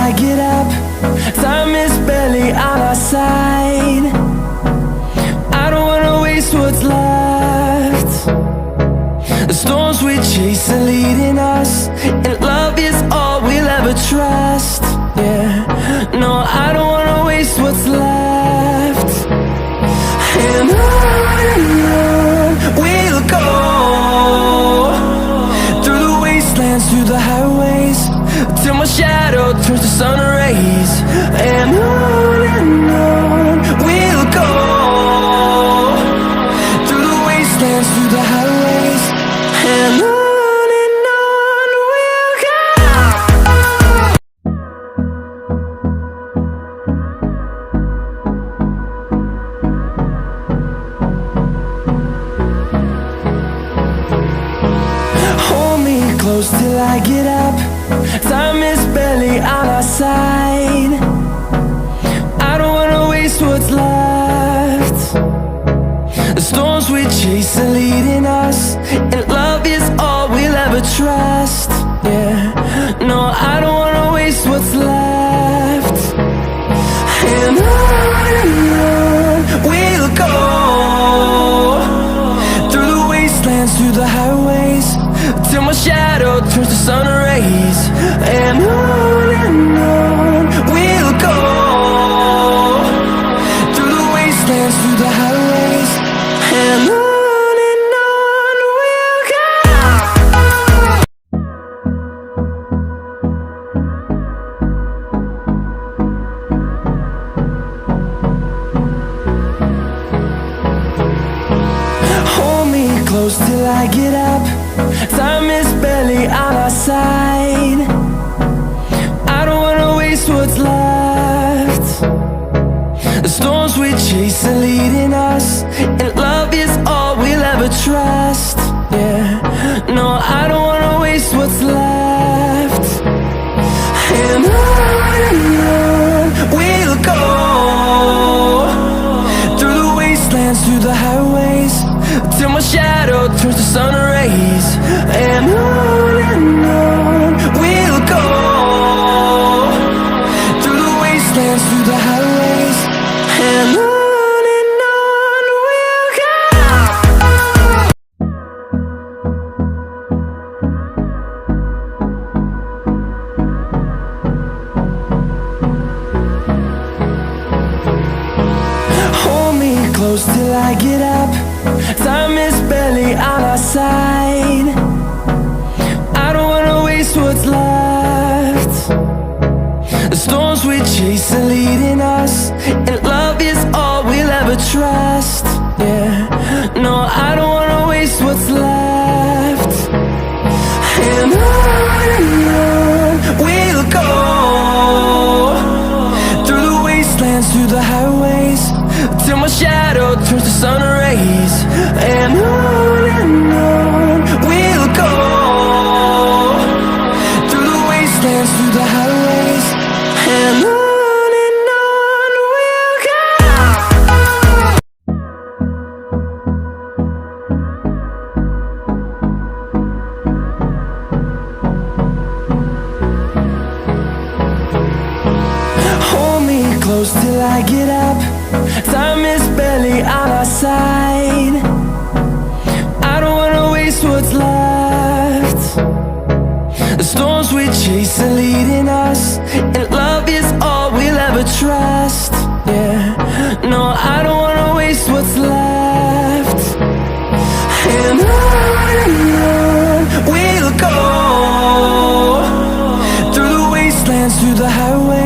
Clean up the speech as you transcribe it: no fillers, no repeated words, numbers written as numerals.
I get up. Time is barely on our side. I don't wanna waste what's left. The storms we chase are leading us, and love is all we'll ever trust. Yeah, no, I don't wanna waste what's left. And on we'll go, through the wastelands, through the highways, till my shadow turns to sun rays. And on we'll go, through the wastelands, through the highways, and on we'll go. Hold me close till I get up. Time is barely on our side. I don't wanna waste what's left. The storms we chase are leading us, and love is all we'll ever trust. Yeah, no, I don't wanna waste what's left. And on we'll go, through the wastelands, through the highways, till my shadow turns to sun rays. And on we'll go, through the wastelands, through the highways, and on we'll go. Hold me close till I get up. Time is barely on our side. I don't wanna waste what's left. The storms we chase are leading us, and love is all we'll ever trust. Yeah, no, I don't wanna waste what's left. And on we'll go, through the wastelands, through the highways, till my shadow turns to sun rays. And on we'll go, through the wastelands, through the highways, and on we'll go. Hold me close till I get up. Time is barely on our side. I don't wanna waste what's left. The storms we chase are leading us, and love is all we'll ever trust. Yeah, no, I don't wanna waste what's left. And on we'll go, through the wastelands, through the highways, till my shadow turns to sun rays. And on we'll go, through the wastelands, through the highways, and on we'll go. Hold me close till I get up. Time is barely on our side. I don't wanna waste what's left. The storms we chase are leading us, and love is all we'll ever trust. Yeah, no, I don't wanna waste what's left. And on we'll go, through the wastelands, through the highways,